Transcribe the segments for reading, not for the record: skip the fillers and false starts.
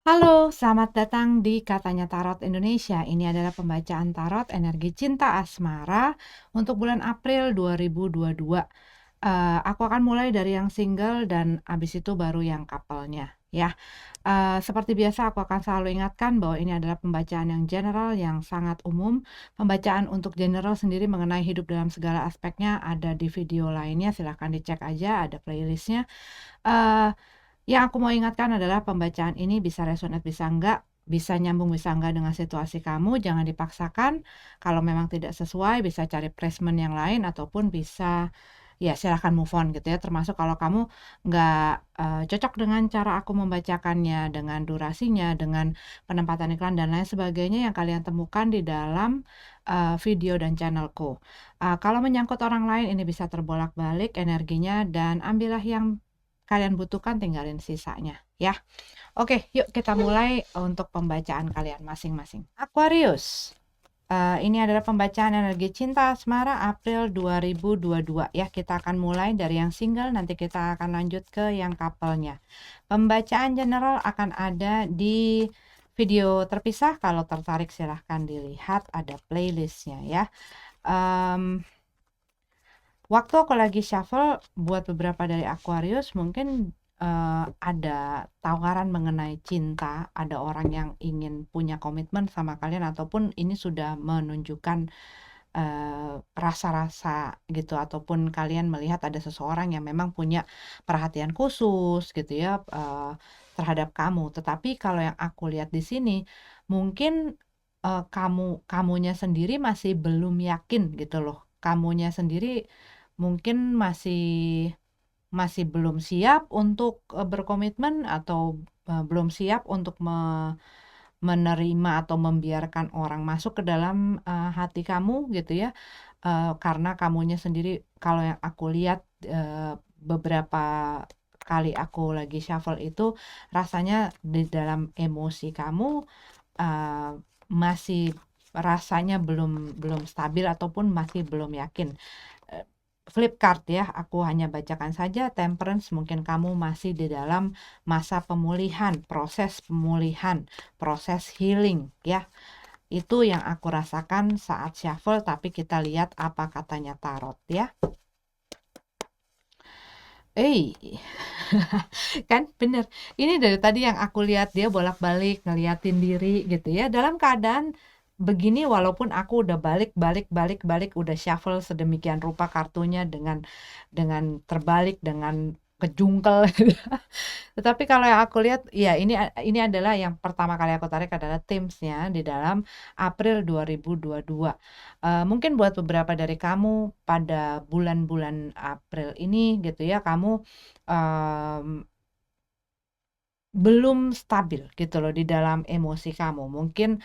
Halo, selamat datang di Katanya Tarot Indonesia. Ini adalah pembacaan tarot energi cinta asmara untuk bulan April 2022. Aku akan mulai dari yang single dan abis itu baru yang couple-nya ya. Seperti biasa aku akan selalu ingatkan bahwa ini adalah pembacaan yang general, yang sangat umum. Pembacaan untuk general sendiri mengenai hidup dalam segala aspeknya ada di video lainnya, silahkan dicek aja, ada playlistnya. Eh, yang aku mau ingatkan adalah pembacaan ini bisa resonate, bisa enggak, bisa nyambung, bisa enggak dengan situasi kamu, jangan dipaksakan. Kalau memang tidak sesuai, bisa cari placement yang lain, ataupun bisa, ya silahkan move on gitu ya. Termasuk kalau kamu nggak cocok dengan cara aku membacakannya, dengan durasinya, dengan penempatan iklan, dan lain sebagainya yang kalian temukan di dalam video dan channelku. Kalau menyangkut orang lain, ini bisa terbolak-balik energinya, dan ambillah yang kalian butuhkan, tinggalin sisanya ya. Oke, yuk kita mulai untuk pembacaan kalian masing-masing. Aquarius, ini adalah pembacaan energi cinta asmara April 2022 ya. Kita akan mulai dari yang single, nanti kita akan lanjut ke yang couple-nya. Pembacaan general akan ada di video terpisah. Kalau tertarik silahkan dilihat, ada playlistnya ya. Waktu aku lagi shuffle buat beberapa dari Aquarius, mungkin ada tawaran mengenai cinta, ada orang yang ingin punya komitmen sama kalian, ataupun ini sudah menunjukkan rasa-rasa gitu, ataupun kalian melihat ada seseorang yang memang punya perhatian khusus gitu ya terhadap kamu. Tetapi kalau yang aku lihat di sini, mungkin kamunya sendiri masih belum yakin gitu loh. Kamunya sendiri mungkin masih belum siap untuk berkomitmen, atau belum siap untuk menerima atau membiarkan orang masuk ke dalam hati kamu gitu ya. Karena kamunya sendiri, kalau yang aku lihat beberapa kali aku lagi shuffle itu, rasanya di dalam emosi kamu uh, masih rasanya belum belum stabil, ataupun masih belum yakin. Flip card ya, aku hanya bacakan saja. Temperance, mungkin kamu masih di dalam masa pemulihan, proses healing ya. Itu yang aku rasakan saat shuffle, tapi kita lihat apa katanya tarot ya. Kan bener. Ini dari tadi yang aku lihat, dia bolak-balik ngeliatin diri gitu ya. Dalam keadaan begini, walaupun aku udah balik, udah shuffle sedemikian rupa kartunya dengan terbalik, dengan kejungkel. Tetapi kalau yang aku lihat, ya ini adalah yang pertama kali aku tarik adalah Teams-nya di dalam April 2022. Mungkin buat beberapa dari kamu pada bulan-bulan April ini gitu ya, kamu belum stabil gitu loh di dalam emosi kamu. Mungkin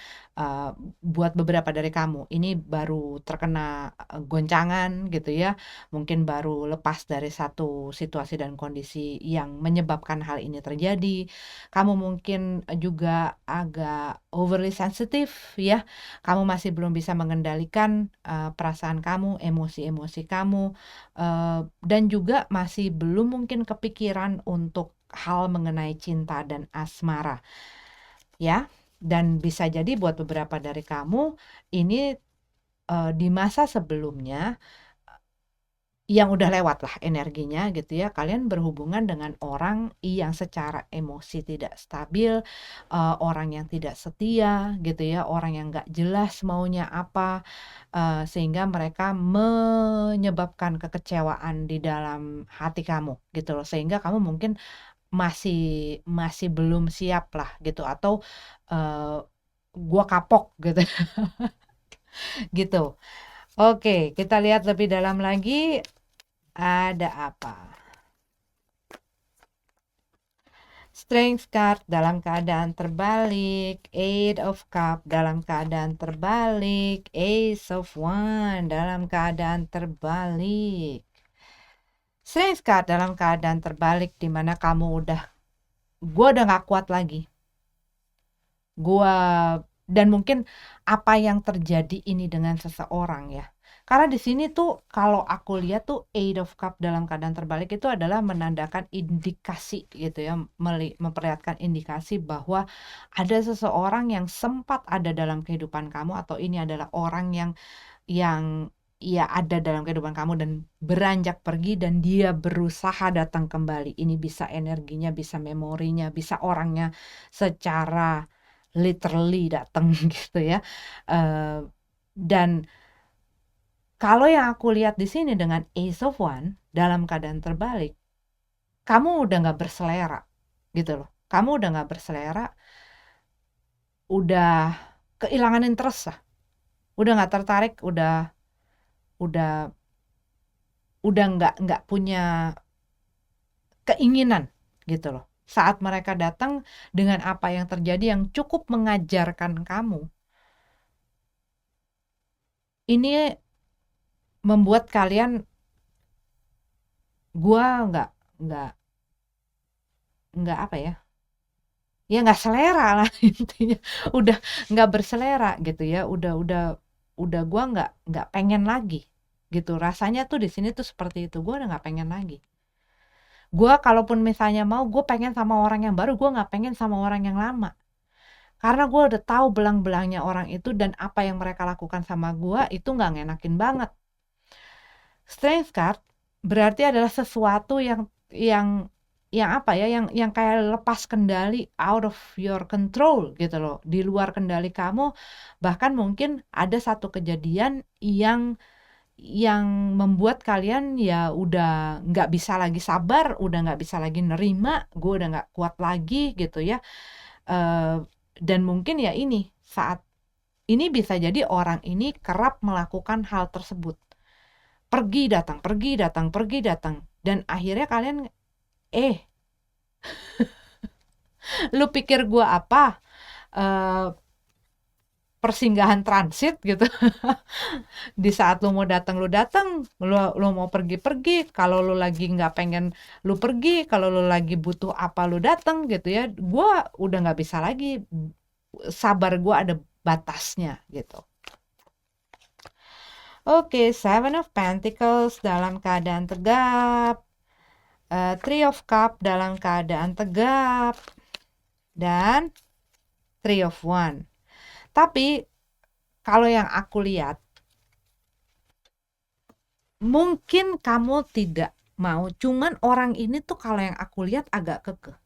buat beberapa dari kamu ini baru terkena goncangan gitu ya. Mungkin baru lepas dari satu situasi dan kondisi yang menyebabkan hal ini terjadi. Kamu mungkin juga agak overly sensitive ya. Kamu masih belum bisa mengendalikan perasaan kamu, emosi-emosi kamu, dan juga masih belum mungkin kepikiran untuk hal mengenai cinta dan asmara ya. Dan bisa jadi buat beberapa dari kamu ini di masa sebelumnya yang udah lewat lah energinya gitu ya, kalian berhubungan dengan orang yang secara emosi tidak stabil, orang yang tidak setia gitu ya, orang yang nggak jelas maunya apa, sehingga mereka menyebabkan kekecewaan di dalam hati kamu gitu loh, sehingga kamu mungkin masih masih belum siap lah gitu, atau gua kapok gitu. Gitu. Oke, kita lihat lebih dalam lagi, ada apa. Strength card dalam keadaan terbalik, Eight of Cup dalam keadaan terbalik, Ace of Wand dalam keadaan terbalik. Strength card dalam keadaan terbalik, dimana kamu gue udah gak kuat lagi. Dan mungkin apa yang terjadi ini dengan seseorang ya, Karena di sini tuh kalau aku lihat tuh Eight of Cup dalam keadaan terbalik itu adalah menandakan indikasi gitu ya, memperlihatkan indikasi bahwa ada seseorang yang sempat ada dalam kehidupan kamu, atau ini adalah orang yang ya ada dalam kehidupan kamu dan beranjak pergi, dan dia berusaha datang kembali. Ini bisa energinya, bisa memorinya, bisa orangnya secara literally datang gitu ya. Dan kalau yang aku lihat di sini dengan Ace of One dalam keadaan terbalik, kamu udah nggak berselera gitu loh. Kamu udah nggak berselera, udah kehilangan interest lah, udah nggak tertarik, udah udah nggak punya keinginan gitu loh. Saat mereka datang dengan apa yang terjadi yang cukup mengajarkan kamu, ini membuat kalian, gua nggak nggak apa ya, ya nggak selera lah intinya, udah nggak berselera gitu ya, udah gua nggak pengen lagi gitu. Rasanya tuh di sini tuh seperti itu, gua udah nggak pengen lagi. Gua kalaupun misalnya mau, gue pengen sama orang yang baru, gua nggak pengen sama orang yang lama. Karena gue udah tahu belang-belangnya orang itu, dan apa yang mereka lakukan sama gue itu nggak ngenakin banget. Strength card berarti adalah sesuatu yang apa ya, yang kayak lepas kendali, out of your control gitu loh, di luar kendali kamu. Bahkan mungkin ada satu kejadian yang membuat kalian ya udah nggak bisa lagi sabar, udah nggak bisa lagi nerima, gue udah nggak kuat lagi gitu ya. Dan mungkin ya ini saat ini bisa jadi orang ini kerap melakukan hal tersebut, pergi datang, pergi datang, pergi datang, dan akhirnya kalian, lu pikir gua apa, persinggahan transit gitu? Di saat lu mau datang, lu mau pergi, kalau lu lagi nggak pengen lu pergi, kalau lu lagi butuh apa lu datang gitu ya. Gua udah nggak bisa lagi, sabar gua ada batasnya gitu. Oke, Seven of Pentacles dalam keadaan tegap, Three of Cup dalam keadaan tegap, dan Three of One. Tapi kalau yang aku lihat, mungkin kamu tidak mau, cuman orang ini tuh kalau yang aku lihat agak kekeh.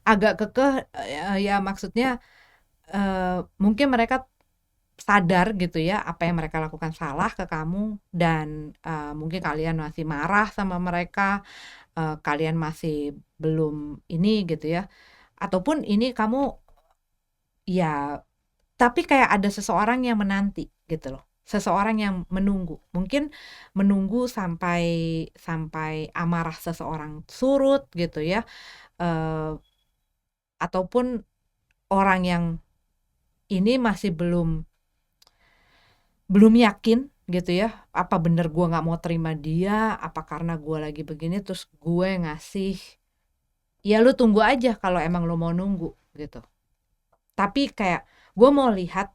Agak kekeh, ya maksudnya mungkin mereka sadar gitu ya apa yang mereka lakukan salah ke kamu, dan mungkin kalian masih marah sama mereka, kalian masih belum ini gitu ya, ataupun ini kamu ya, tapi kayak ada seseorang yang menanti gitu loh, seseorang yang menunggu, mungkin menunggu sampai sampai amarah seseorang surut gitu ya, ataupun orang yang ini masih belum yakin gitu ya, apa bener gue nggak mau terima dia, apa karena gue lagi begini terus gue ngasih, ya lu tunggu aja kalau emang lu mau nunggu gitu. Tapi kayak gue mau lihat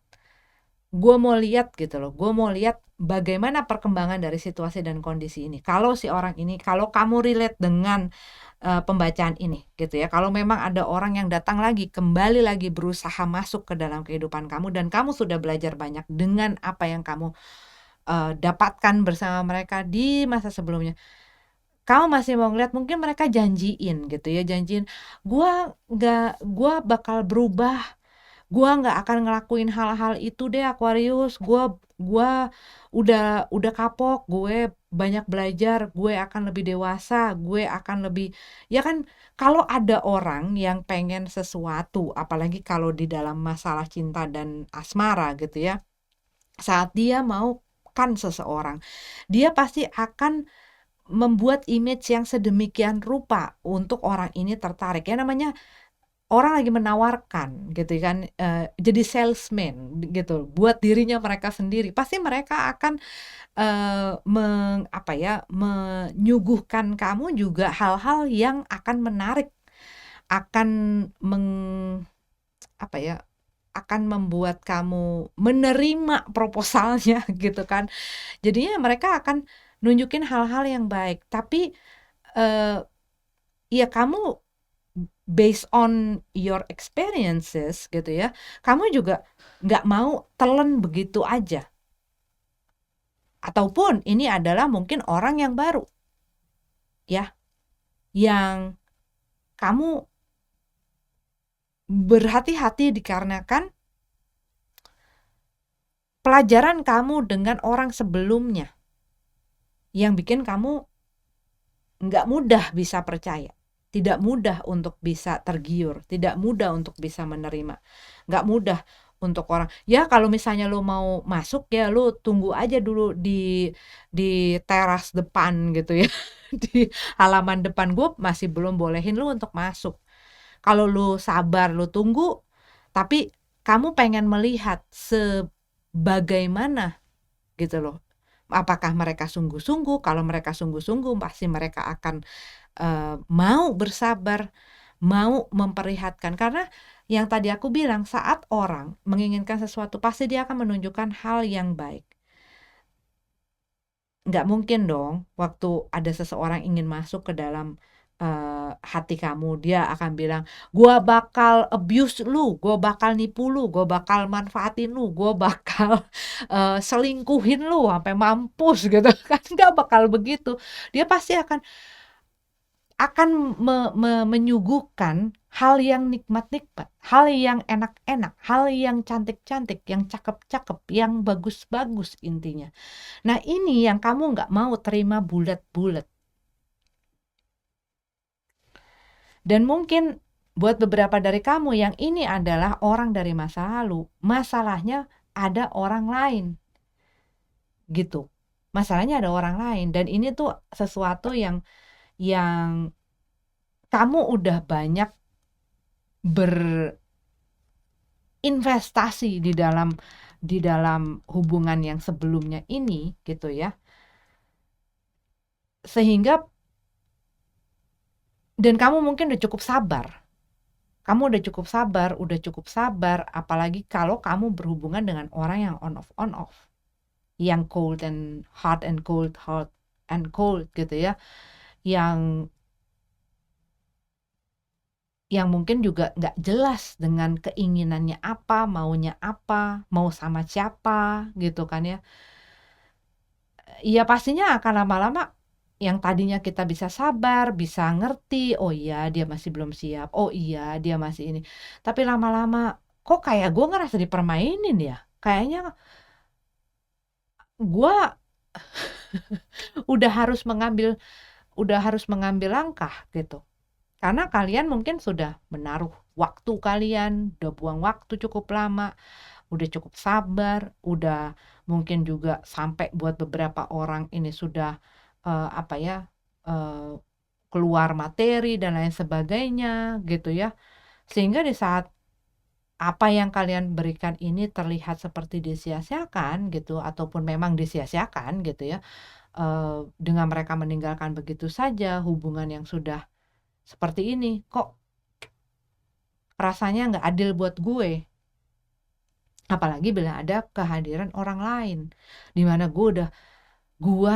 gitu loh, gue mau lihat bagaimana perkembangan dari situasi dan kondisi ini. Kalau si orang ini, kalau kamu relate dengan pembacaan ini gitu ya, kalau memang ada orang yang datang lagi, kembali lagi berusaha masuk ke dalam kehidupan kamu, dan kamu sudah belajar banyak dengan apa yang kamu dapatkan bersama mereka di masa sebelumnya, kamu masih mau ngeliat, mungkin mereka janjiin gitu ya, janjiin gue bakal berubah, gue nggak akan ngelakuin hal-hal itu deh Aquarius, gue udah kapok, gue banyak belajar, gue akan lebih dewasa, gue akan lebih, ya kan. Kalau ada orang yang pengen sesuatu, apalagi kalau di dalam masalah cinta dan asmara gitu ya, saat dia mau kan seseorang, dia pasti akan membuat image yang sedemikian rupa untuk orang ini tertarik. Ya namanya orang lagi menawarkan gitu kan, jadi salesman gitu buat dirinya mereka sendiri. Pasti mereka akan menyuguhkan kamu juga hal-hal yang akan menarik, akan apa ya, akan membuat kamu menerima proposalnya gitu kan. Jadinya mereka akan nunjukin hal-hal yang baik, tapi ya kamu based on your experiences gitu ya, kamu juga nggak mau telan begitu aja. Ataupun ini adalah mungkin orang yang baru ya, yang kamu berhati-hati dikarenakan pelajaran kamu dengan orang sebelumnya yang bikin kamu nggak mudah bisa percaya, tidak mudah untuk bisa tergiur, tidak mudah untuk bisa menerima, nggak mudah untuk orang. Ya kalau misalnya lo mau masuk ya lo tunggu aja dulu di teras depan gitu ya, di halaman depan, gue masih belum bolehin lo untuk masuk. Kalau lo sabar, lo tunggu, tapi kamu pengen melihat sebagaimana gitu loh. Apakah mereka sungguh-sungguh? Kalau mereka sungguh-sungguh, pasti mereka akan mau bersabar, mau memperlihatkan. Karena yang tadi aku bilang, saat orang menginginkan sesuatu, pasti dia akan menunjukkan hal yang baik. Nggak mungkin dong, waktu ada seseorang ingin masuk ke dalam hati kamu, dia akan bilang, gua bakal abuse lu, gua bakal nipu lu, gua bakal manfaatin lu, gua bakal selingkuhin lu sampai mampus gitu kan. Nggak bakal begitu. Dia pasti akan menyuguhkan hal yang nikmat-nikmat, hal yang enak-enak, hal yang cantik-cantik, yang cakep-cakep, yang bagus-bagus intinya. Nah ini yang kamu nggak mau terima bulat-bulat. Dan mungkin buat beberapa dari kamu yang ini adalah orang dari masa lalu, masalahnya ada orang lain gitu. Masalahnya ada orang lain, dan ini tuh sesuatu yang kamu udah banyak berinvestasi di dalam hubungan yang sebelumnya ini gitu ya. Sehingga dan kamu mungkin udah cukup sabar. Kamu udah cukup sabar, apalagi kalau kamu berhubungan dengan orang yang on off. Yang cold and hot and cold, hot and cold gitu ya. Yang mungkin juga nggak jelas dengan keinginannya apa, maunya apa, mau sama siapa gitu kan ya. Ya pastinya akan lama-lama yang tadinya kita bisa sabar, bisa ngerti, oh iya dia masih belum siap, oh iya dia masih ini. Tapi lama-lama kok kayak gue ngerasa dipermainin ya. Kayaknya gue udah harus mengambil langkah gitu. Karena kalian mungkin sudah menaruh waktu kalian, udah buang waktu cukup lama, udah cukup sabar, udah mungkin juga sampai buat beberapa orang ini sudah eh, keluar materi dan lain sebagainya gitu ya. Sehingga di saat apa yang kalian berikan ini terlihat seperti disia-siakan gitu, ataupun memang disia-siakan gitu ya, dengan mereka meninggalkan begitu saja hubungan yang sudah seperti ini, kok rasanya nggak adil buat gue. Apalagi bila ada kehadiran orang lain, dimana gue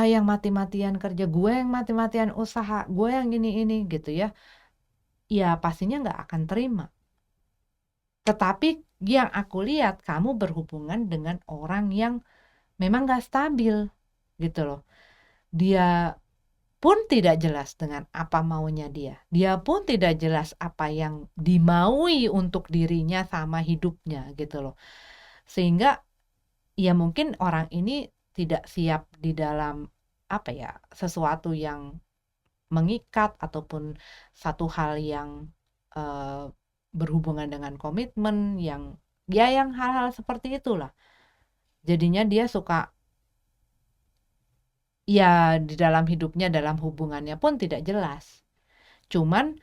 yang mati-matian kerja, gue yang mati-matian usaha, gue yang ini gitu ya. Ya pastinya nggak akan terima. Tetapi yang aku lihat, kamu berhubungan dengan orang yang memang nggak stabil gitu loh. Dia pun tidak jelas dengan apa maunya dia. Dia pun tidak jelas apa yang dimaui untuk dirinya sama hidupnya gitu loh. Sehingga ya mungkin orang ini tidak siap di dalam sesuatu yang mengikat, ataupun satu hal yang eh, berhubungan dengan komitmen yang hal-hal seperti itulah. Jadinya dia suka ya di dalam hidupnya, dalam hubungannya pun tidak jelas. Cuman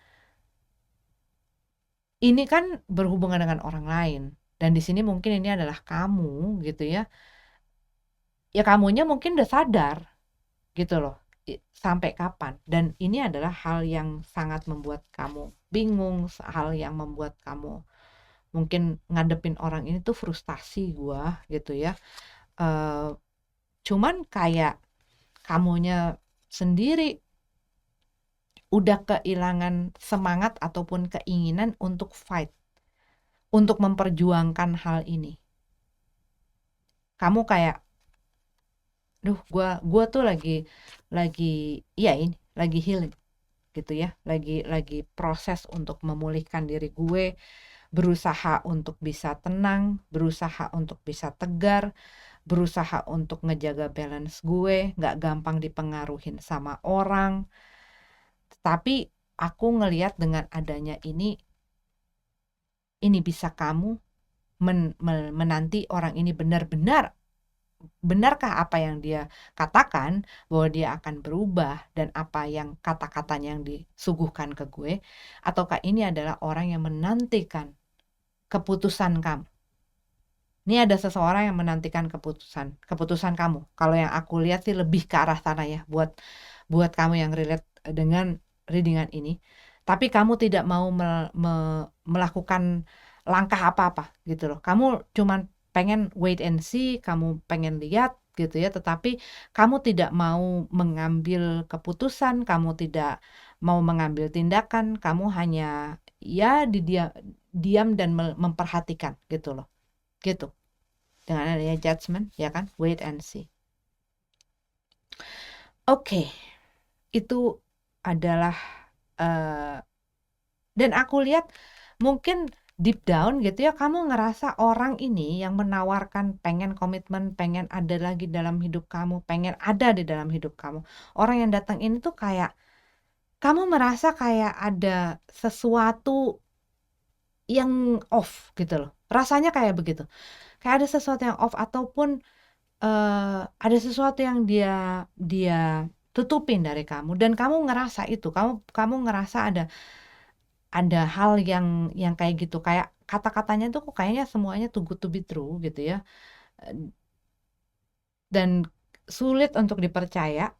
ini kan berhubungan dengan orang lain, dan di sini mungkin ini adalah kamu gitu ya. Ya kamunya mungkin udah sadar gitu loh, sampai kapan. Dan ini adalah hal yang sangat membuat kamu bingung, hal yang membuat kamu mungkin ngadepin orang ini tuh frustasi gua gitu ya. Cuman kayak kamunya sendiri udah kehilangan semangat ataupun keinginan untuk fight, untuk memperjuangkan hal ini. Kamu kayak, duh, gua tuh lagi ya ini lagi healing gitu ya, lagi proses untuk memulihkan diri gue, berusaha untuk bisa tenang, berusaha untuk bisa tegar, berusaha untuk ngejaga balance gue, nggak gampang dipengaruhin sama orang. Tapi aku ngelihat dengan adanya ini bisa kamu menanti orang ini benarkah apa yang dia katakan, bahwa dia akan berubah, dan apa yang kata-katanya yang disuguhkan ke gue, ataukah ini adalah orang yang menantikan keputusan kamu. Ini ada seseorang yang menantikan keputusan kamu. Kalau yang aku lihat sih lebih ke arah sana ya, buat kamu yang relate dengan readingan ini. Tapi kamu tidak mau melakukan langkah apa-apa gitu loh. Kamu cuman pengen wait and see, kamu pengen lihat gitu ya, tetapi kamu tidak mau mengambil keputusan, kamu tidak mau mengambil tindakan, kamu hanya ya diam dan memperhatikan gitu loh. Gitu. Dengan adanya judgment, ya kan? Wait and see. Oke. Itu adalah dan aku lihat mungkin deep down gitu ya, kamu ngerasa orang ini yang menawarkan pengen komitmen, pengen ada lagi dalam hidup kamu, pengen ada di dalam hidup kamu. Orang yang datang ini tuh kayak kamu merasa kayak ada sesuatu yang off gitu loh. Rasanya kayak begitu. Kayak ada sesuatu yang off, ataupun ada sesuatu yang dia tutupin dari kamu, dan kamu ngerasa itu, kamu ngerasa ada hal yang kayak gitu, kayak kata-katanya tuh kok kayaknya semuanya too good to be true gitu ya, dan sulit untuk dipercaya,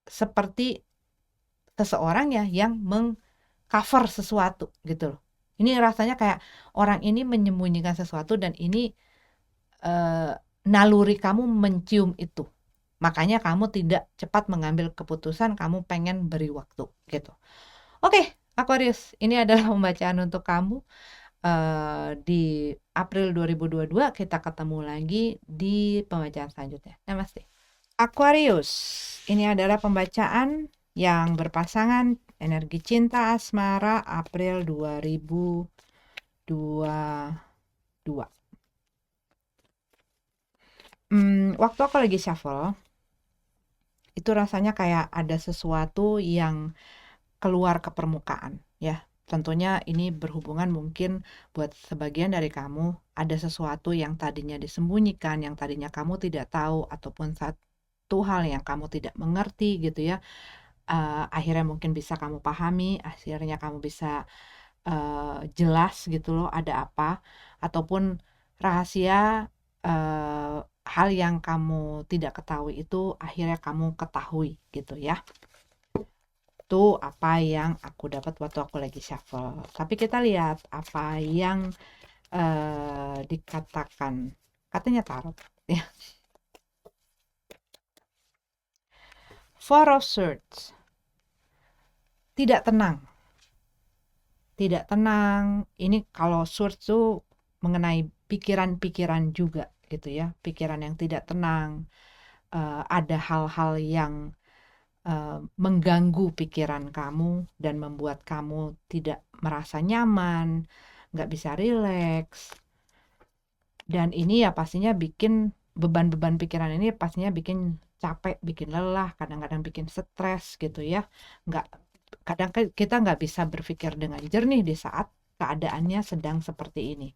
seperti seseorang ya yang mengcover sesuatu gitu loh. Ini rasanya kayak orang ini menyembunyikan sesuatu, dan ini naluri kamu mencium itu. Makanya kamu tidak cepat mengambil keputusan, kamu pengen beri waktu gitu. Oke, Aquarius, ini adalah pembacaan untuk kamu di April 2022. Kita ketemu lagi di pembacaan selanjutnya. Namaste. Aquarius, ini adalah pembacaan yang berpasangan energi cinta asmara April 2022. Waktu aku lagi shuffle, itu rasanya kayak ada sesuatu yang keluar ke permukaan ya. Tentunya ini berhubungan mungkin buat sebagian dari kamu, ada sesuatu yang tadinya disembunyikan, yang tadinya kamu tidak tahu, ataupun satu hal yang kamu tidak mengerti gitu ya. Akhirnya mungkin bisa kamu pahami, akhirnya kamu bisa jelas gitu loh ada apa, ataupun rahasia, hal yang kamu tidak ketahui itu akhirnya kamu ketahui gitu ya. Itu apa yang aku dapat waktu aku lagi shuffle. Tapi kita lihat apa yang dikatakan, katanya tarot ya. Four of Swords. Tidak tenang. Tidak tenang. Ini kalau Swords tuh mengenai pikiran-pikiran juga gitu ya. Pikiran yang tidak tenang. Ada hal-hal yang mengganggu pikiran kamu dan membuat kamu tidak merasa nyaman, nggak bisa rileks. Dan ini ya pastinya bikin beban-beban pikiran ini pastinya bikin capek, bikin lelah, kadang-kadang bikin stres gitu ya. Kadang kita nggak bisa berpikir dengan jernih di saat keadaannya sedang seperti ini.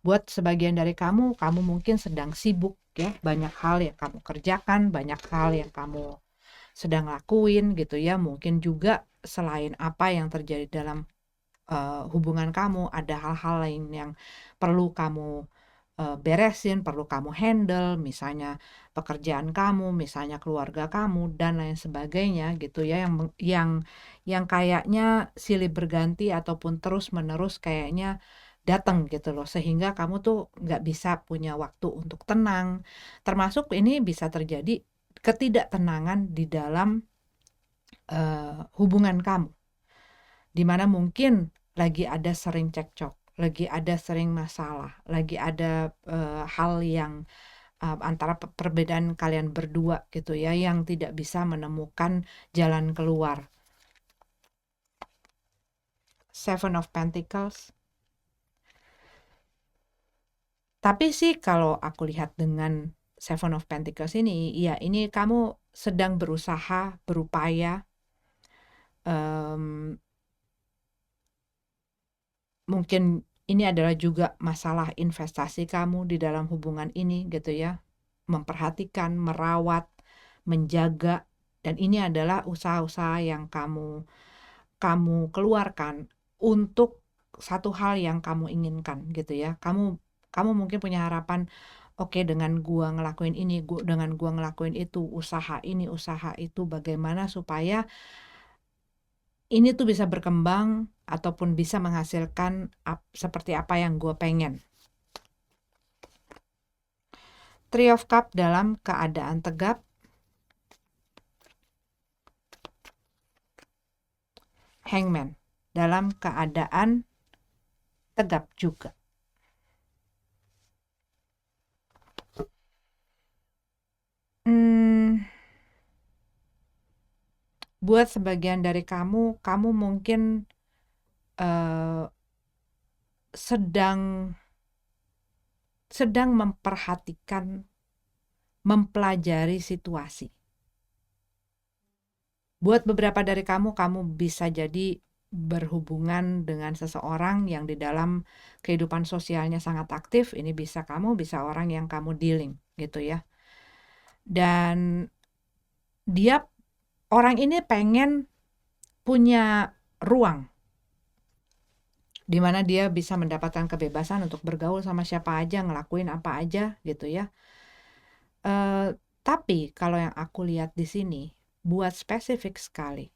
Buat sebagian dari kamu mungkin sedang sibuk ya, banyak hal yang kamu kerjakan, banyak hal yang kamu sedang lakuin gitu ya. Mungkin juga selain apa yang terjadi dalam hubungan kamu, ada hal-hal lain yang perlu kamu beresin, perlu kamu handle, misalnya pekerjaan kamu, misalnya keluarga kamu dan lain sebagainya gitu ya, yang kayaknya silih berganti ataupun terus-menerus kayaknya datang gitu loh, sehingga kamu tuh nggak bisa punya waktu untuk tenang. Termasuk ini bisa terjadi ketidaktenangan di dalam hubungan kamu, di mana mungkin lagi ada sering cekcok, lagi ada sering masalah, lagi ada hal yang antara perbedaan kalian berdua gitu ya, yang tidak bisa menemukan jalan keluar. Seven of Pentacles. Tapi sih kalau aku lihat dengan Seven of Pentacles ini, ya ini kamu sedang berusaha, berupaya, mungkin ini adalah juga masalah investasi kamu di dalam hubungan ini gitu ya. Memperhatikan, merawat, menjaga, dan ini adalah usaha-usaha yang kamu keluarkan untuk satu hal yang kamu inginkan gitu ya. Kamu mungkin punya harapan, oke, dengan gua ngelakuin ini, dengan gua ngelakuin itu, usaha ini, usaha itu, bagaimana supaya ini tuh bisa berkembang ataupun bisa menghasilkan seperti apa yang gue pengen. Three of Cup dalam keadaan tegap. Hangman dalam keadaan tegap juga. Buat sebagian dari kamu mungkin sedang memperhatikan, mempelajari situasi. Buat beberapa dari kamu bisa jadi berhubungan dengan seseorang yang di dalam kehidupan sosialnya sangat aktif. Ini bisa orang yang kamu dealing gitu ya. Dan orang ini pengen punya ruang di mana dia bisa mendapatkan kebebasan untuk bergaul sama siapa aja, ngelakuin apa aja gitu ya. Tapi kalau yang aku lihat di sini, buat spesifik sekali,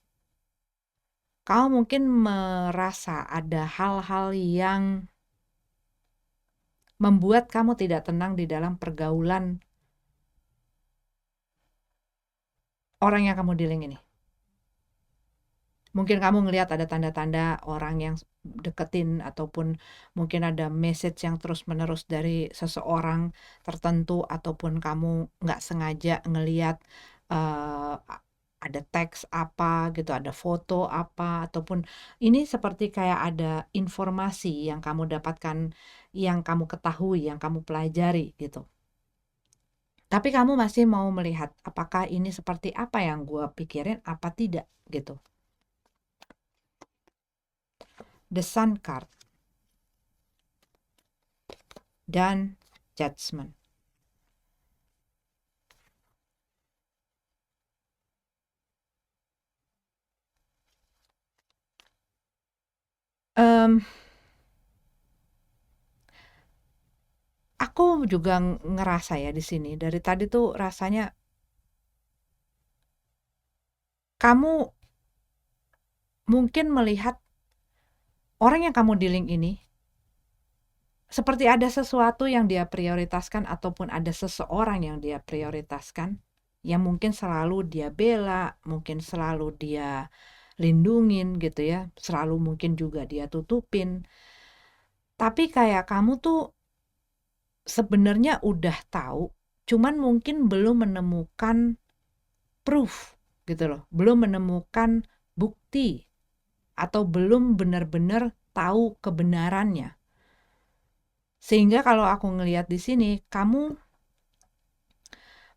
kamu mungkin merasa ada hal-hal yang membuat kamu tidak tenang di dalam pergaulan orang yang kamu dealing ini. Mungkin kamu ngelihat ada tanda-tanda orang yang deketin, ataupun mungkin ada message yang terus-menerus dari seseorang tertentu, ataupun kamu nggak sengaja ngelihat ada teks apa gitu, ada foto apa, ataupun ini seperti kayak ada informasi yang kamu dapatkan, yang kamu ketahui, yang kamu pelajari gitu. Tapi kamu masih mau melihat apakah ini seperti apa yang gue pikirin apa tidak gitu. The Sun card dan Judgment. Aku juga ngerasa ya di sini dari tadi tuh rasanya kamu mungkin melihat orang yang kamu dealing ini seperti ada sesuatu yang dia prioritaskan, ataupun ada seseorang yang dia prioritaskan, yang mungkin selalu dia bela, mungkin selalu dia lindungin gitu ya, selalu mungkin juga dia tutupin. Tapi kayak kamu tuh sebenarnya udah tahu, cuman mungkin belum menemukan proof gitu loh, belum menemukan bukti, atau belum benar-benar tahu kebenarannya. Sehingga kalau aku ngelihat di sini, kamu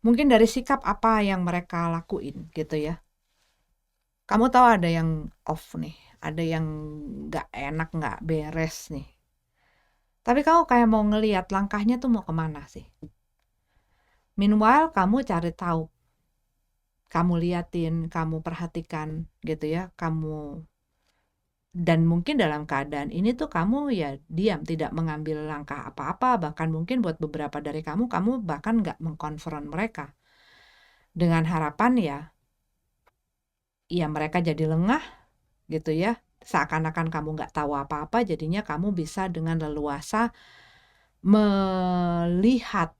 mungkin dari sikap apa yang mereka lakuin gitu ya, kamu tahu ada yang off nih, ada yang nggak enak, nggak beres nih. Tapi kamu kayak mau ngelihat langkahnya tuh mau kemana sih. Meanwhile kamu cari tahu, kamu liatin, kamu perhatikan gitu ya, kamu Dan mungkin dalam keadaan ini tuh kamu ya diam, tidak mengambil langkah apa-apa, bahkan mungkin buat beberapa dari kamu bahkan nggak mengkonfront mereka. Dengan harapan ya mereka jadi lengah gitu ya. Seakan-akan kamu nggak tahu apa-apa, jadinya kamu bisa dengan leluasa melihat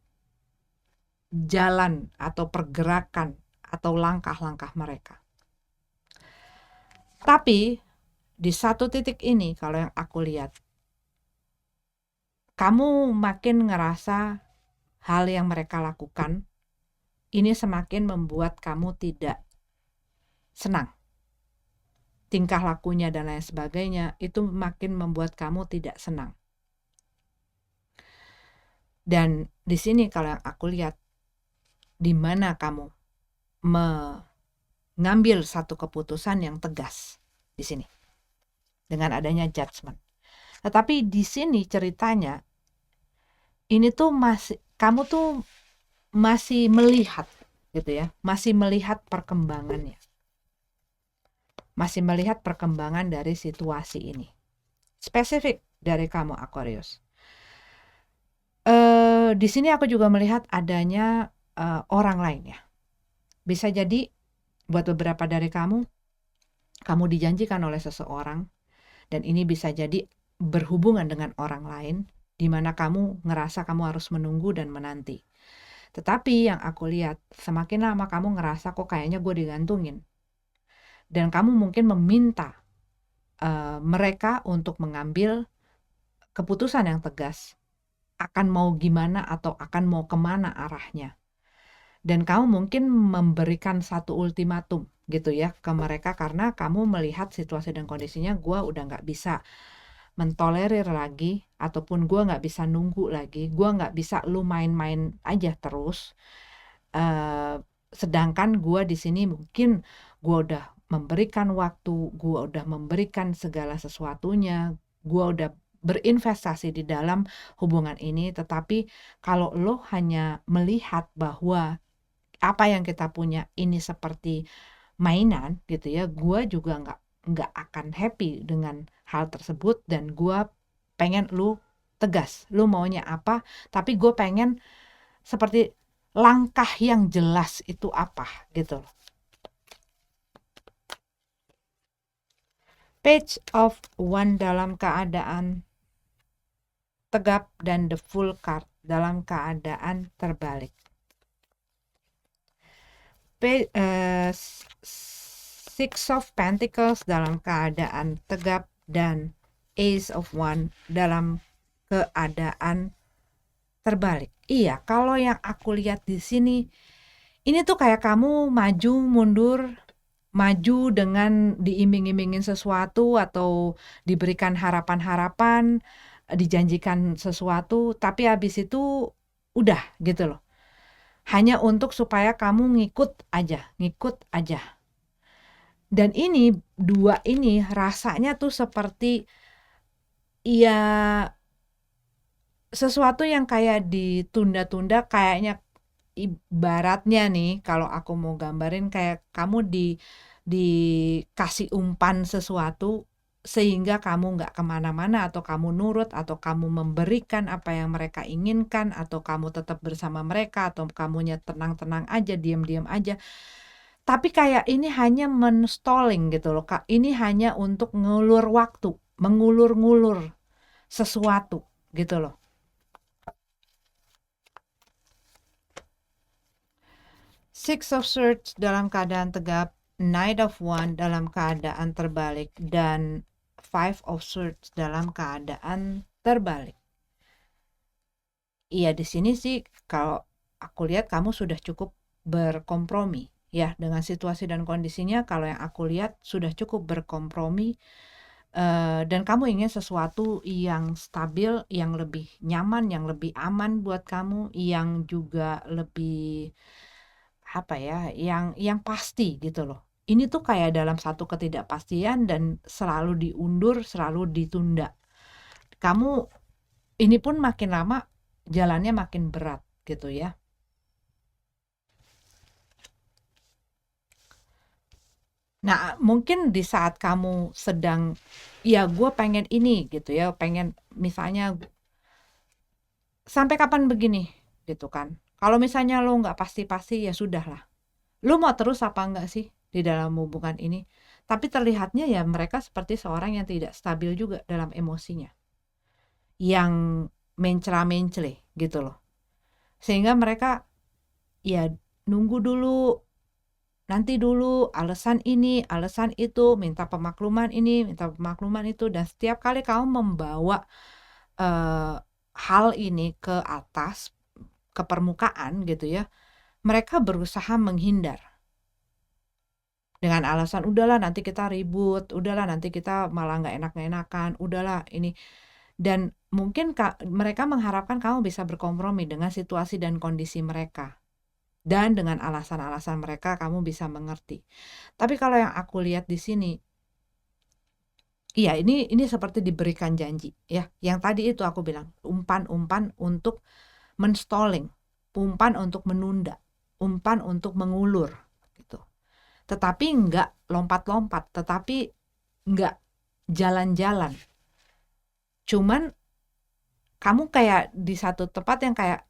jalan atau pergerakan atau langkah-langkah mereka. Tapi di satu titik ini kalau yang aku lihat, kamu makin ngerasa hal yang mereka lakukan ini semakin membuat kamu tidak senang. Tingkah lakunya dan lain sebagainya itu makin membuat kamu tidak senang. Dan di sini kalau yang aku lihat, di mana kamu mengambil satu keputusan yang tegas di sini dengan adanya judgment. Tetapi di sini ceritanya ini tuh kamu tuh masih melihat gitu ya, masih melihat perkembangannya. Masih melihat perkembangan dari situasi ini. Spesifik dari kamu Aquarius. Di sini aku juga melihat adanya orang lain ya. Bisa jadi buat beberapa dari kamu dijanjikan oleh seseorang, dan ini bisa jadi berhubungan dengan orang lain, di mana kamu ngerasa kamu harus menunggu dan menanti. Tetapi yang aku lihat, semakin lama kamu ngerasa kok kayaknya gue digantungin. Dan kamu mungkin meminta mereka untuk mengambil keputusan yang tegas. Akan mau gimana atau akan mau kemana arahnya. Dan kamu mungkin memberikan satu ultimatum gitu ya ke mereka, karena kamu melihat situasi dan kondisinya, gue udah gak bisa mentolerir lagi, ataupun gue gak bisa nunggu lagi, gue gak bisa lu main-main aja terus. Sedangkan gue di sini mungkin gue udah memberikan waktu, gue udah memberikan segala sesuatunya, gue udah berinvestasi di dalam hubungan ini. Tetapi kalau lo hanya melihat bahwa apa yang kita punya ini seperti mainan gitu ya, gue juga nggak akan happy dengan hal tersebut. Dan gue pengen lu tegas, lu maunya apa, tapi gue pengen seperti langkah yang jelas itu apa gitu. Page of One dalam keadaan tegap dan the full card dalam keadaan terbalik. Six of Pentacles dalam keadaan tegap dan Ace of One dalam keadaan terbalik. Iya, kalau yang aku lihat di sini, ini tuh kayak kamu maju mundur, maju dengan diiming-imingin sesuatu atau diberikan harapan-harapan, dijanjikan sesuatu, tapi habis itu udah gitu loh. Hanya untuk supaya kamu ngikut aja. Dan ini dua ini rasanya tuh seperti ya sesuatu yang kayak ditunda-tunda, kayaknya ibaratnya nih kalau aku mau gambarin kayak kamu dikasih umpan sesuatu sehingga kamu nggak kemana-mana, atau kamu nurut, atau kamu memberikan apa yang mereka inginkan, atau kamu tetap bersama mereka, atau kamunya tenang-tenang aja, diam-diam aja. Tapi kayak ini hanya menstalling gitu loh Kak. Ini hanya untuk ngulur waktu, mengulur-ngulur sesuatu gitu loh. Six of Swords dalam keadaan tegap, Knight of One dalam keadaan terbalik, dan Five of Swords dalam keadaan terbalik. Iya, di sini sih kalau aku lihat kamu sudah cukup berkompromi ya dengan situasi dan kondisinya. Kalau yang aku lihat sudah cukup berkompromi, dan kamu ingin sesuatu yang stabil, yang lebih nyaman, yang lebih aman buat kamu, yang juga lebih apa ya, yang pasti gitu loh. Ini tuh kayak dalam satu ketidakpastian dan selalu diundur, selalu ditunda. Kamu ini pun makin lama jalannya makin berat gitu ya. Nah, mungkin di saat kamu sedang, ya gue pengen ini gitu ya, pengen misalnya sampai kapan begini gitu kan. Kalau misalnya lo nggak pasti-pasti ya sudahlah. Lo mau terus apa enggak sih di dalam hubungan ini? Tapi terlihatnya ya mereka seperti seorang yang tidak stabil juga dalam emosinya. Yang mencela-mencele gitu loh. Sehingga mereka ya nunggu dulu, nanti dulu, alasan ini, alasan itu, minta pemakluman ini, minta pemakluman itu, dan setiap kali kamu membawa eh, hal ini ke atas, ke permukaan gitu ya, mereka berusaha menghindar dengan alasan udahlah nanti kita ribut, udahlah nanti kita malah nggak enak-enakan, udahlah ini. Dan mungkin mereka mengharapkan kamu bisa berkompromi dengan situasi dan kondisi mereka. Dan dengan alasan-alasan mereka kamu bisa mengerti. Tapi kalau yang aku lihat di sini, iya ini seperti diberikan janji ya. Yang tadi itu aku bilang, umpan-umpan untuk menstalling, umpan untuk menunda, umpan untuk mengulur gitu. Tetapi enggak lompat-lompat, tetapi enggak jalan-jalan. Cuman kamu kayak di satu tempat yang kayak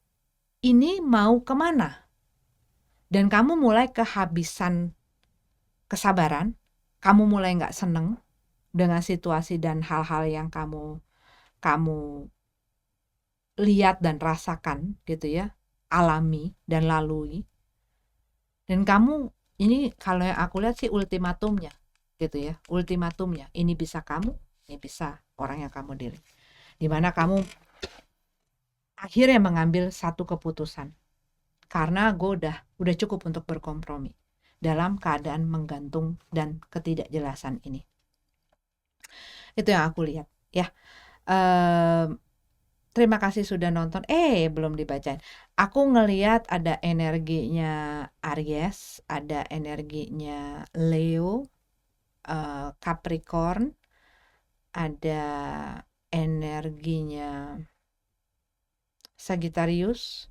ini mau kemana? Dan kamu mulai kehabisan kesabaran, kamu mulai nggak seneng dengan situasi dan hal-hal yang kamu lihat dan rasakan gitu ya, alami dan lalui. Dan kamu ini kalau yang aku lihat sih ultimatumnya gitu ya, ultimatumnya ini bisa kamu, ini bisa orang yang kamu diri. Dimana kamu akhirnya mengambil satu keputusan karena gue udah cukup untuk berkompromi dalam keadaan menggantung dan ketidakjelasan ini. Itu yang aku lihat ya. Terima kasih sudah nonton. Belum dibacain. Aku ngeliat ada energinya Aries, ada energinya Leo, Capricorn, ada energinya Sagittarius,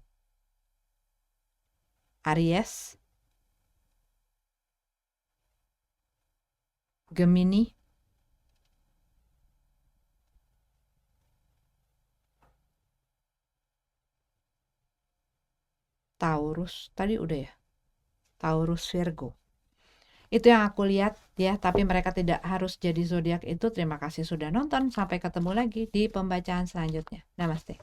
Aries, Gemini, Taurus. Tadi udah ya? Taurus, Virgo. Itu yang aku lihat ya, tapi mereka tidak harus jadi zodiak itu. Terima kasih sudah nonton. Sampai ketemu lagi di pembacaan selanjutnya. Namaste.